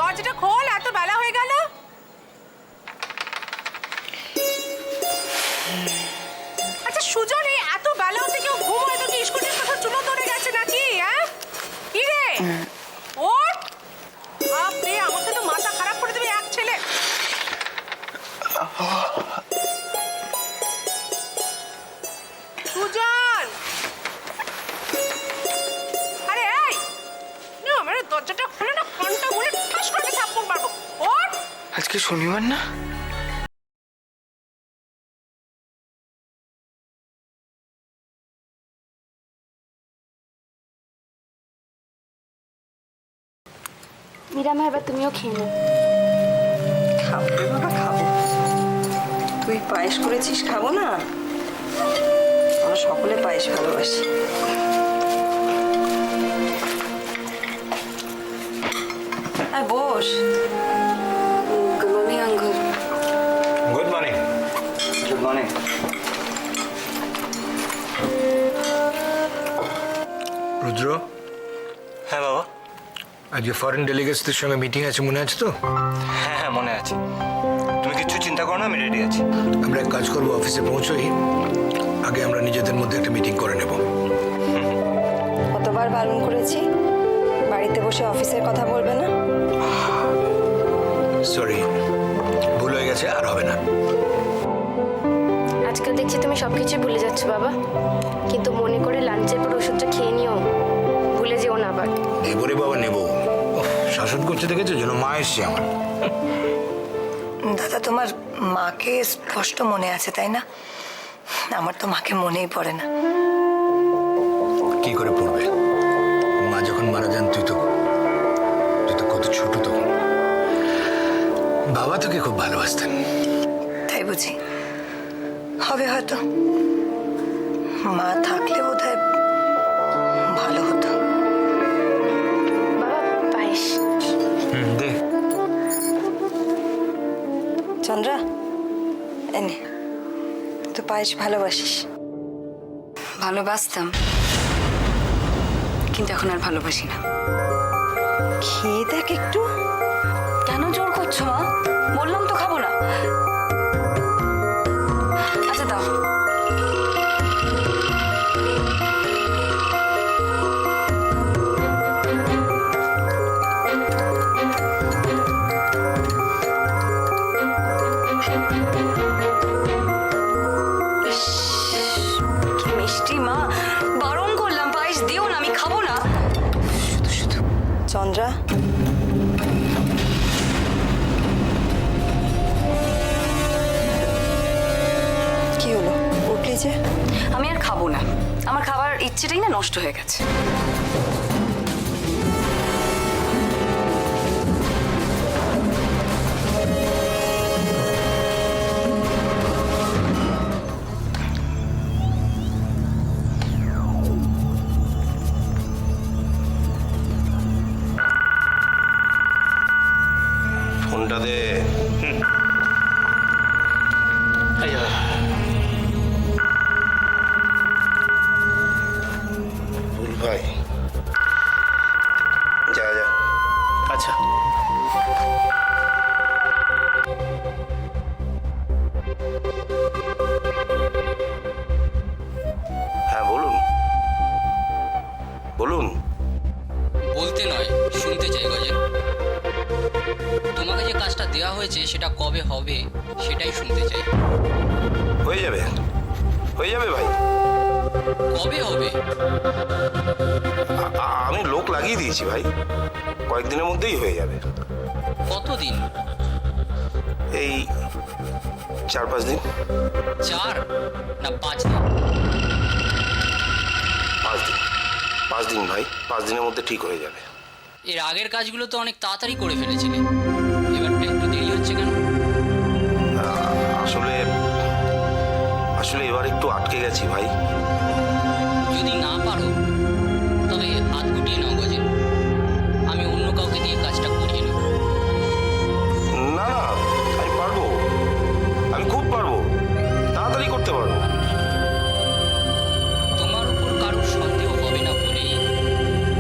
দরজাটা খোল, এত বেলা হয়ে গেল। আচ্ছা সুজন, এই এত বেলা হতে কেউ ঘুমোয়? তো কি স্কুলের কথা চুলো ধরে গেছে নাকি? হ্যাঁ কি রে, ওঠ। বাপরে, আমাকে তো মাথা খারাপ করে দেবে এক ছেলে। সুজন, আরে এই না, আমার দরজাটা খুলে না, কানটা বলে ঠাস করে থাপ্পড় মারবো। ওঠ। আজকে শনিবার না? মীরা মা, এবার তুমিও খেয়ে নাও। খাবো রে বাবা, খাবো। তুই পায়েস করেছিস, খাবো না? আমরা সকলে পায়েস ভালোবাসি। আর বস। Good morning uncle. Good morning. Good morning. Rudra. হ্যাঁ বাবা। আজকে ফরেন ডেলিগেটসদের সঙ্গে মিটিং আছে, মনে আছে তো? হ্যাঁ হ্যাঁ মনে আছে। তুমি কিচ্ছু চিন্তা করো না, আমি রেডি আছি। আমরা এক কাজ করবো, অফিসে পৌঁছোই আগে আমরা নিজেদের মধ্যে একটা মিটিং করে নেব। কতবার বারণ করেছি, বাড়িতে বসে অফিসের কথা বলবে না। সরি, ভুল হয়ে গেছে, আর হবে না। আজকাল দেখছি তুমি সবকিছু ভুলে যাচ্ছ বাবা, কিন্তু মনে করে লাঞ্চের পর ওষুধটা খেয়ে নিও, ভুলে যেও না আবার। নেবো রে বাবা, নেবো। শাসন করছে দেখেছো, যেন মা এসছে আমার। দাদা, তোমার মাকে স্পষ্ট মনে আছে তাই না? আমার তো মাকে মনেই পড়ে না। কি করে পড়বে? মা যখন মারা যান তুই তো কত ছোট তখন। বাবা তোকে খুব ভালোবাসতেন। তাই বুঝি? হবে হয়তো। মা থাকলে বোধহয় ভালো হতো। বাবা পায়েস। দে। চন্দ্রা, এনে তো পায়েস ভালোবাসিস। ভালোবাসতাম, কিন্তু এখন আর ভালোবাসি না। খেয়ে দেখ একটু। কেন জোর করছো মা? বললাম তো খাবো না। আচ্ছা দাও। কি মিষ্টি মা, বারণ করলাম পায়েস দিও না, আমি খাবো না। শুধু শুধু। চন্দ্রা, কি হলো, উঠলি যে? আমি আর খাবো না, আমার খাবার ইচ্ছেটাই না নষ্ট হয়ে গেছে। ফোনটা দে। ভুল ভাই, যা যা। আচ্ছা। হ্যাঁ বলুন, বলুন। বলতে নয়, শুনতে চাই গজেন। তোমাকে যে কাজটা দেওয়া হয়েছে সেটা কবে হবে সেটাই শুনতে চাই। হয়ে যাবে, হয়ে যাবে ভাই। কবে হবে? আমি লোক লাগিয়ে দিয়েছি ভাই, কয়েকদিনের মধ্যেই হয়ে যাবে। কতদিন? এই 4-5 দিন। 4 না 5 দিন? 5 দিন, 5 দিন ভাই, 5 দিনের মধ্যে ঠিক হয়ে যাবে। এর আগের কাজগুলো তো অনেক তাড়াতাড়ি করে ফেলেছিলে, এবারটা একটু দেরি হচ্ছে কেন? আসলে এবার একটু আটকে গেছি ভাই। যদি না পারো তবে হাত গুটিয়ে নাও গজেন, আমি অন্য কাউকে দিয়ে কাজটা করিয়ে নেব। না না, আমি পারবো, আমি খুব পারবো, তাড়াতাড়ি করতে পারবো। তোমার উপর কারোর সন্দেহ হবে না বলেই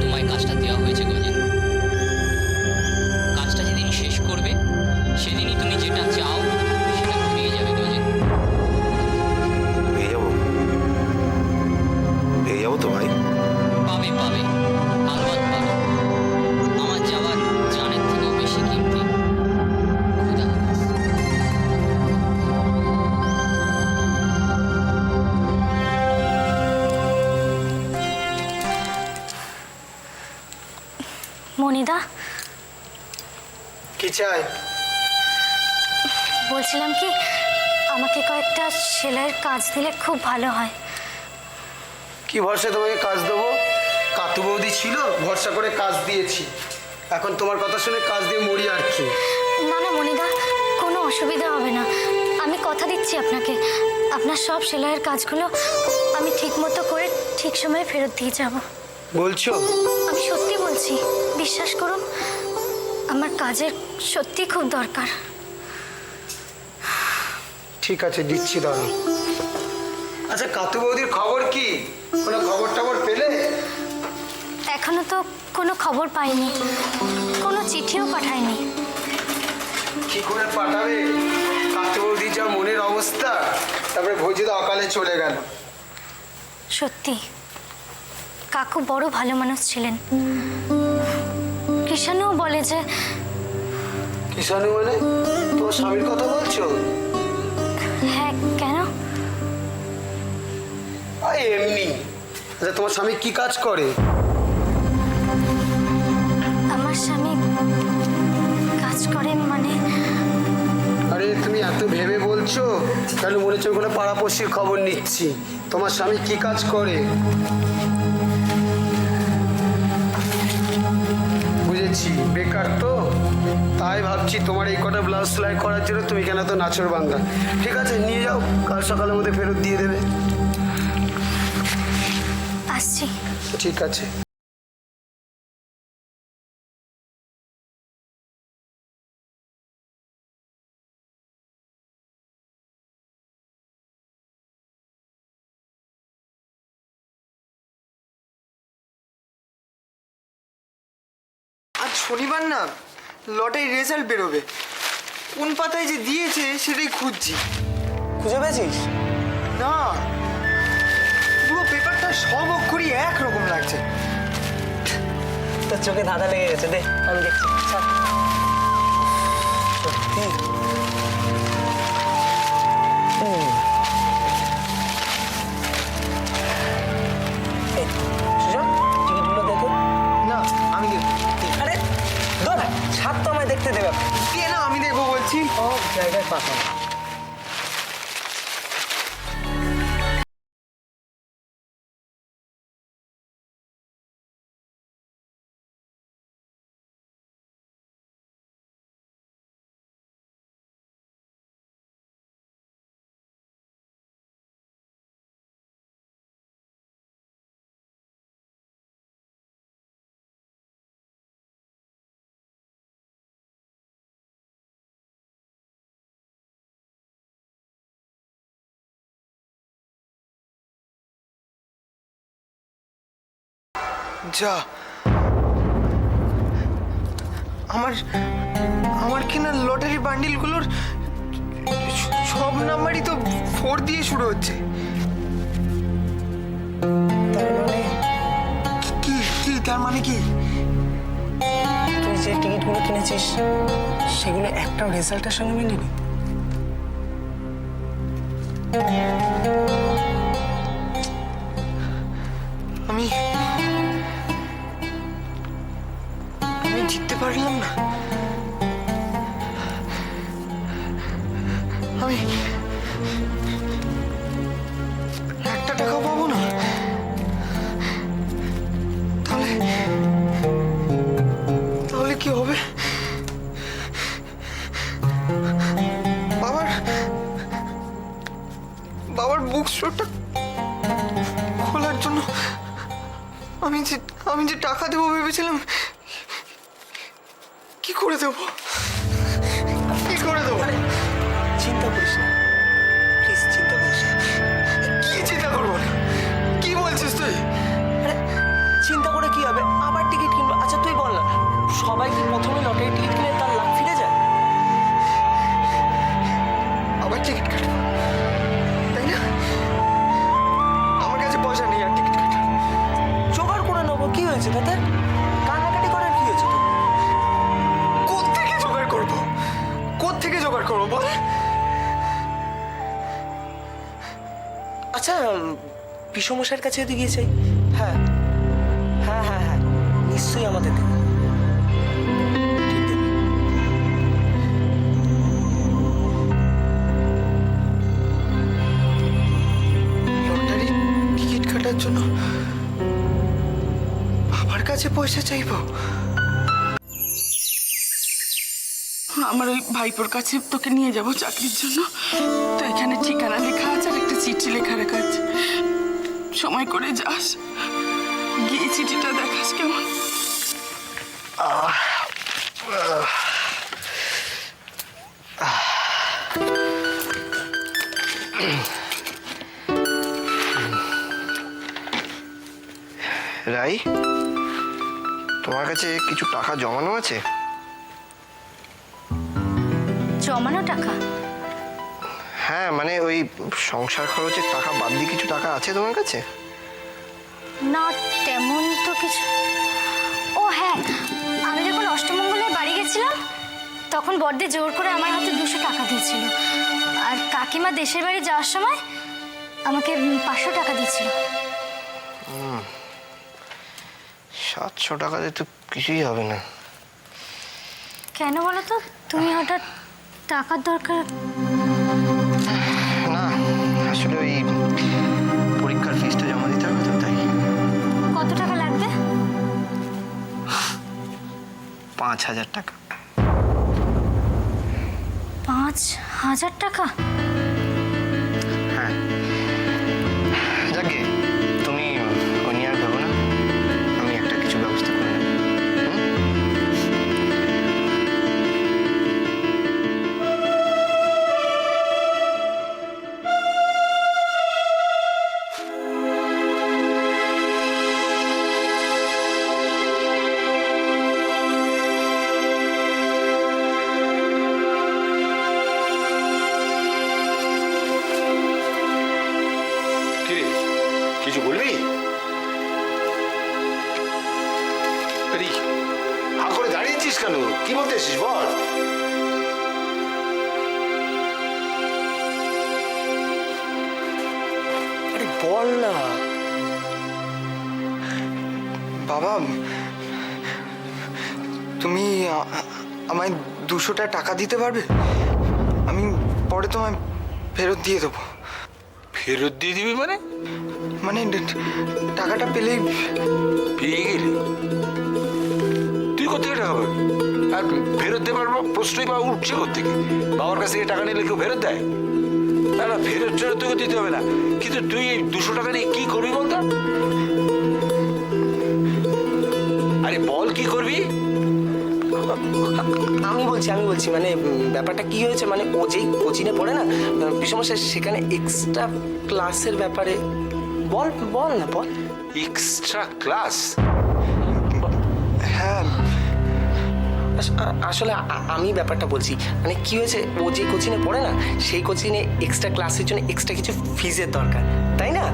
তোমায় কাজটা দেওয়া হয়েছে গজেন। কাজটা যদি মনিদা, কি চাই? বলছিলাম কি আমাকে কয়েকটা সেলাইয়ের কাজ দিলে খুব ভালো হয়। কি ভরসা তোমাকে কাজ দেবো? কাতু বৌদি ছিল, ভরসা করে কাজ দিয়েছি। এখন তোমার কথা শুনে কাজ দিয়ে মরি আর কি। না না মনিদা, কোনো অসুবিধা হবে না। আমি কথা দিচ্ছি আপনাকে, আপনার সব সেলাইয়ের কাজগুলো আমি ঠিক মতো করে ঠিক সময়ে ফেরত দিয়ে যাব। বলছো? আমি সত্যি বলছি, বিশ্বাস করুন, আমার কাজের সত্যি খুব দরকার। ঠিক আছে, দিচ্ছি, দাঁড়াও। আচ্ছা, কাতু বৌদির খবর কি? কোনো খবর টবর পেলে? এখনো তো কোনো খবর পাইনি, কোনো চিঠিও পাঠায়নি। কি করে পাঠাবে? কাতু বৌদির যা মনের অবস্থা, তারপরে ভোজিদা অকালে চলে গেল। সত্যি কাকু বড় ভালো মানুষ ছিলেন। কৃষাণুও বলে যে। কিষাণু মানে? তোমার স্বামীর কথা বলছো? হ্যাঁ, কেন? এমনি। আচ্ছা, তোমার স্বামী কি কাজ করে? আমার স্বামী কাজ করে মানে? আরে তুমি এত ভেবে বলছো, তাহলে মনে হচ্ছে কোনো পাড়াপড়শির খবর নিচ্ছি। তোমার স্বামী কি কাজ করে? বুঝেছি, বেকার তো। তাই ভাবছি তোমার এই কটা ব্লাউজ সেলাই করার জন্য তুমি কেন তো নাচর বাংলা। ঠিক আছে, নিয়ে যাও, কাল সকালের মধ্যে ফেরত দিয়ে দেবে। আসছি। ঠিক আছে। আজ শনিবার না, লটারি রেজাল্ট বেরোবে। কোন পাতায় যে দিয়েছে সেটাই খুঁজছি। খুঁজে পেয়েছিস? না, পুরো পেপারটা সব অক্ষরই একরকম লাগছে। তোর চোখে ধাঁধা লেগে গেছে, দে আমি দেখছি। সত্যি? টিকিটগুলো দেখো না, আমি দেখবো। আরে ধর, ছাদ তো আমায় দেখতে দেবে না, আমি দেখবো বলছি। সব জায়গায় পাতা। যা, আমার কেনা লটারি বান্ডিলগুলোর সব নাম্বারই তো 4 দিয়ে শুরু হচ্ছে। তার মানে কি? তার মানে কি? তুই যে টিকিটগুলো কিনেছিস সেগুলো একটাও রেজাল্টের সঙ্গে মেলেনি? আমি জিততে পারলাম না। আমি একটা টাকাও পাবো না। তাহলে কি হবে? বাবার বুক স্টোরটা খোলার জন্য আমি যে টাকা দেবো ভেবেছিলাম, কি করে দেবো? চিন্তা করিস না, প্লিজ চিন্তা করিস না। কি চিন্তা করবো? কি বলছিস তুই? চিন্তা করে কি হবে? আবার টিকিট কিনবো। আচ্ছা তুই বল না, সবাই কি প্রথমে লটারি টিকিট কিনে তার লাভ ফিরে যায়? আবার টিকিট কাটবো, তাই না? আমার কাছে পয়সা নেই আর টিকিট কাটার। জোগাড় করে নেবো, কি হয়েছে তাতে? কান্নাকাটি করার কি হয়েছে? তো কোত্থেকে জোগাড় করবো বল? আচ্ছা, পিসমশাইয়ের কাছে যদি গিয়ে চাই? হ্যাঁ, নিশ্চয়ই আমাদের দেবে। খরচার জন্য বাবার কাছে পয়সা চাইবো? আমার ওই ভাইপোর কাছে তোকে নিয়ে যাব চাকরির জন্য। তো এখানে ঠিকানা লেখা আছে আর একটা চিঠি লেখা রাখা আছে। সময় করে যাস, গিয়ে চিঠিটা দেখাস কেমন। রাই, তোমার কাছে কিছু টাকা জমানো আছে? জমানো টাকা? হ্যাঁ, মানে ওই সংসার খরচের টাকা বাদ দিয়ে কিছু টাকা আছে তোমার কাছে? না, তেমন তো কিছু। ও হ্যাঁ, আমি যখন অষ্টমঙ্গলে বাড়ি গেছিলাম তখন বড়দি জোর করে আমার হাতে 200 টাকা দিয়েছিল। আর কাকিমা দেশের বাড়ি যাওয়ার সময় আমাকে 500 টাকা দিয়েছিল। 700 টাকাতে তো কিছুই হবে না। কেন বলো তো, তুমি হঠাৎ টাকার দরকার? না, আসলে ওই পরীক্ষার ফিসটা জমা দিতে হবে তো, তাই। কত টাকা লাগবে? 5000 টাকা। 5000 টাকা? হ্যাঁ, যাকে তুমি ও নিয়ে আর ভেবো না, আমি একটা কিছু ব্যবস্থা করে নেব। কিছু বলবি? হা করে দাঁড়িয়েছিস কেন? কি বলতে এসিস বল। আরে বল না বাবা, তুমি আমায় 200 টাকা দিতে পারবে? আমি পরে তোমায় ফেরত দিয়ে দেবো। ফেরত দিয়ে দিবি মানে? মানে টাকাটা পেলেই। পেয়ে গেলি? তুই কোথেকে টাকা পাবি? আর ফেরত দেবার প্রশ্নই বা উঠছে কোথেকে? বাবার কাছ থেকে টাকা নিলে কেউ ফেরত দেয়? না না, ফেরত ছাড়া তোকে দিতে হবে না। কিন্তু তুই এই 200 টাকা নিয়ে কি করবি বলতো? আরে বল, কি করবি? আমি বলছি মানে ব্যাপারটা কি হয়েছে, মানে ও যেই কোচিংয়ে পড়ে না বিষমস্যা, সেখানে এক্সট্রা ক্লাসের ব্যাপারে বল না বল। Extra class? হ্যাঁ, আসলে আমি ব্যাপারটা বলছি, মানে কি হয়েছে, ও যে কোচিংয়ে পড়ে না সেই কোচিংয়ে এক্সট্রা ক্লাসের জন্য এক্সট্রা কিছু ফিজের দরকার, তাই না?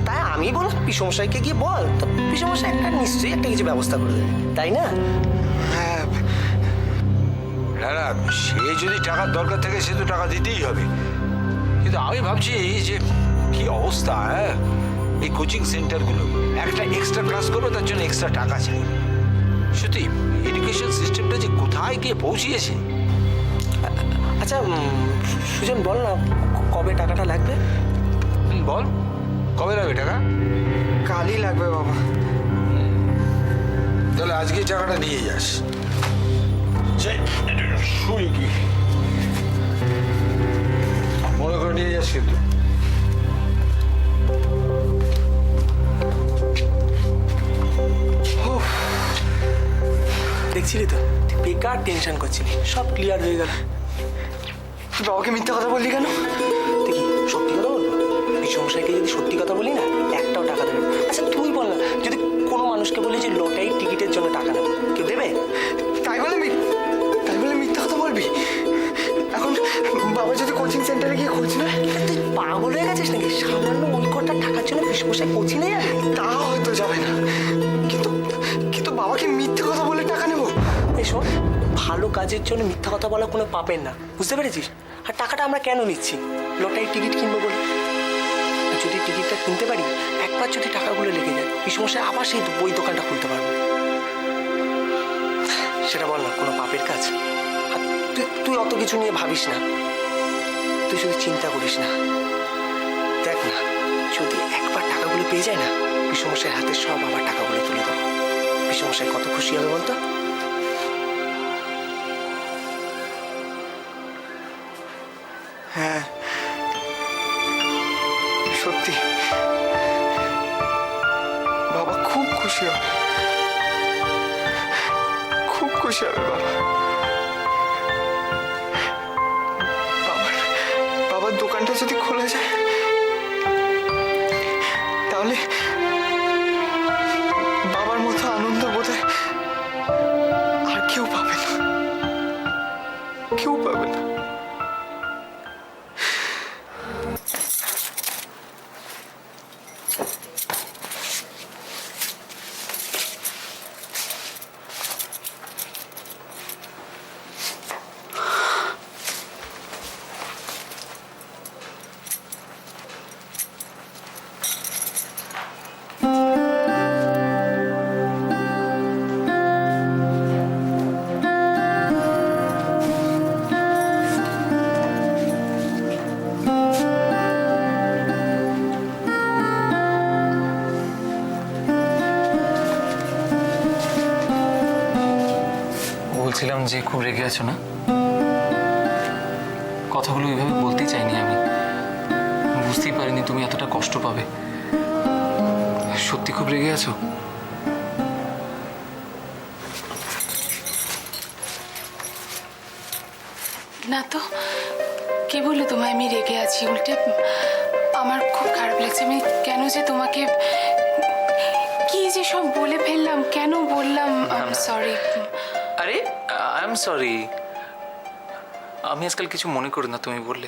তাই আমি বললাম বিষমস্যাকে গিয়ে বল, তো বিষমস্যা নিশ্চয়ই একটা কিছু ব্যবস্থা করে দেবে, তাই না? হ্যাঁ, না না, সে যদি টাকার দরকার থাকে সে তো টাকা দিতেই হবে। কিন্তু আমি ভাবছি যে কি অবস্থা, হ্যাঁ, এই কোচিং সেন্টারগুলো একটা এক্সট্রা ক্লাস করবে তার জন্য এক্সট্রা টাকা চাই। সত্যি এডুকেশন সিস্টেমটা যে কোথায় গিয়ে পৌঁছিয়েছে। আচ্ছা সুজন, বল না কবে টাকাটা লাগবে? বল, কবে লাগবে টাকা? কালই লাগবে বাবা। তাহলে আজকে টাকাটা নিয়ে যাস। শুই কি মনে করে নিয়ে যাস কিন্তু। দেখছিলি তো, বেকার টেনশন করছিলি, সব ক্লিয়ার হয়ে গেল। তুই বাবাকে মিথ্যা কথা বললি কেন? দেখি সত্যি কথা বলবো, বিষমস্যাকে যদি সত্যি কথা বলি না একটাও টাকা দেবে। আচ্ছা তুই বল না, যদি কোনো মানুষকে বলি যে লটারির টিকিটের জন্য টাকা নেবো, কেউ দেবে? তাই বলে মিথ্যা কথা বলবি? এখন বাবা যদি কোচিং সেন্টারে গিয়ে খোঁজ নেয়? তুই পাগল হয়ে গেছিস নাকি? সামান্য ওই কটা টাকার জন্য বিষমস্যায় কোচিংয়ে যাবে? তা হয়তো যাবে না, কিন্তু বাবাকে মিথ্যে কথা বলে টাকা নেবো? এসো, ভালো কাজের জন্য মিথ্যা কথা বলা কোনো পাপের না, বুঝতে পেরেছিস? আর টাকাটা আমরা কেন নিচ্ছি? লটারির টিকিট কিনবো বলে। আর যদি টিকিটটা কিনতে পারি, একবার যদি টাকাগুলো লেগে যায় বিষমস্যায় আবার সেই বই দোকানটা খুলতে পারবো। সেটা বল না, কোনো পাপের কাজ? আর তুই অত কিছু নিয়ে ভাবিস না, তুই শুধু চিন্তা করিস না। দেখ না, যদি একবার টাকাগুলো পেয়ে যায় না, পিসমশাইয়ের হাতে সব আবার টাকাগুলো তুলে দেবো। পিসমশাই কত খুশি হবে বলতো? হ্যাঁ সত্যি বাবা খুব খুশি হবে, খুব খুশি হবে বাবা। বাবার দোকানটা যদি খোলা যায় তাহলে বাবার মতো আনন্দ বোধহয় আর কেউ পাবে না, কেউ পাবে না। বলছিলাম যে খুব রেগে আছো না? কথাগুলো এইভাবে বলতেই চাইনি আমি, বুঝতেই পারিনি তুমি এতটা কষ্ট পাবে। সত্যি খুব রেগে আছো? না তো, কে বললো তোমায় আমি রেগে আছি? উল্টে আমার খুব খারাপ লাগছে। আমি কেন যে তোমাকে কি যে সব বলে ফেললাম, কেন বললাম, সরি। আরে আই এম সরি, আমি আজকাল কিছু মনে করি না তুমি বললে।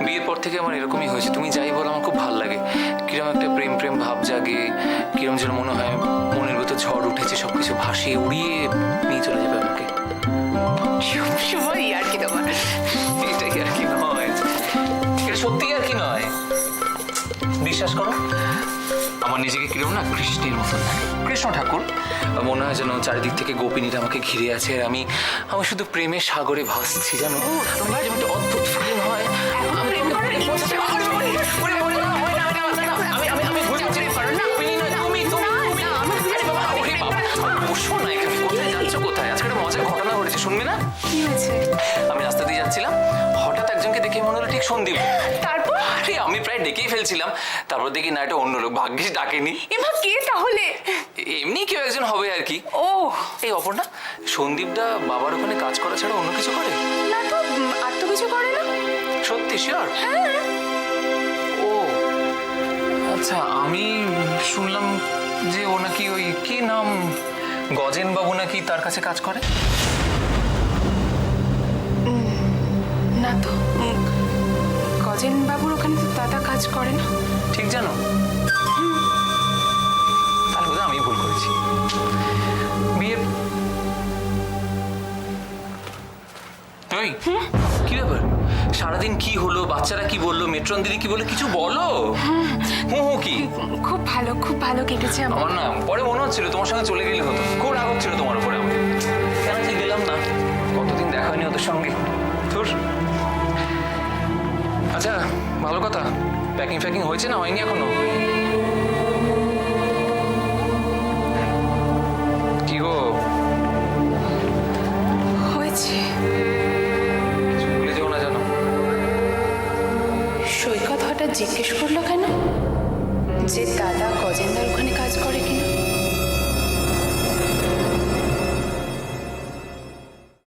বিয়ের পর থেকে আমার এরকমই হয়েছে, তুমি যাই বলো আমার খুব ভালো লাগে। কিরম একটা প্রেম প্রেম ভাব জাগে, কিরম যেন মনে হয় মনের ভেতর ঝড় উঠেছে, সবকিছু ভাসিয়ে উড়িয়ে নিয়ে চলে যাবে আমাকে। সময় আর কি তোমার, এটাই আর কি নয়, এটা সত্যি আর কি নয়। বিশ্বাস করো, আমার নিজেকে কিরম না কৃষ্ণের মতন লাগে, কৃষ্ণ ঠাকুর। মনে হয় যেন চারিদিক থেকে গোপিনীরা আমাকে ঘিরে আছে, আর আমি শুধু প্রেমের সাগরে ভাসছি, জানো? আমার যেমন একটা অদ্ভুত ফিলিং হয়। কোথায় আজকে একটা মজার ঘটনা ঘটেছে, শুনবে না? কি হয়েছে? আমি রাস্তা দিয়ে যাচ্ছিলাম, হঠাৎ একজনকে দেখে মনে হলো ঠিক সন্দীপ। তারপর আমি প্রায় ডেকেই ফেলছিলাম, তারপর দেখি না এটা অন্য লোক, ভাগ্যিস ডাকেনি। এবার কে তাহলে? এমনি কেউ একজন হবে আর কি। ও এই অপর্ণা, সন্দীপদা বাবার ওখানে কাজ করা ছাড়া অন্য কিছু করে না তো? আর তো কিছু করে না। সত্যি শিওর? ও আচ্ছা, আমি শুনলাম যে ও নাকি ওই কি নাম গজেন বাবু নাকি তার কাছে কাজ করে। না তো, গজেন বাবুর ওখানে তো দাদা কাজ করে না। ঠিক জানো? তাহলে বোধহয় আমি ভুল করেছি। বিয়ের ওই কি ব্যাপার, সারাদিন কি হলো, বাচ্চারা কি বললো, মেট্রন দিদি কি বললো, কিছু বলো। কি খুব ভালো, খুব ভালো কেটেছে আমার। না পরে মনে হচ্ছিল তোমার সঙ্গে চলে গেলে হতো, খুব রাগ হচ্ছিল তোমার উপরে আমার। কেন যে গেলাম না, কতদিন দেখা হয়নি ওদের সঙ্গে। তোর আচ্ছা ভালো কথা, প্যাকিং ফ্যাকিং হয়েছে না হয়নি এখনো? কি গো হয়েছে? ভুলে যাও না জানো? সৈকত হঠাৎ জিজ্ঞেস করলো কেন যে দাদা গজেন্দার ওখানে কাজ করে কিনা?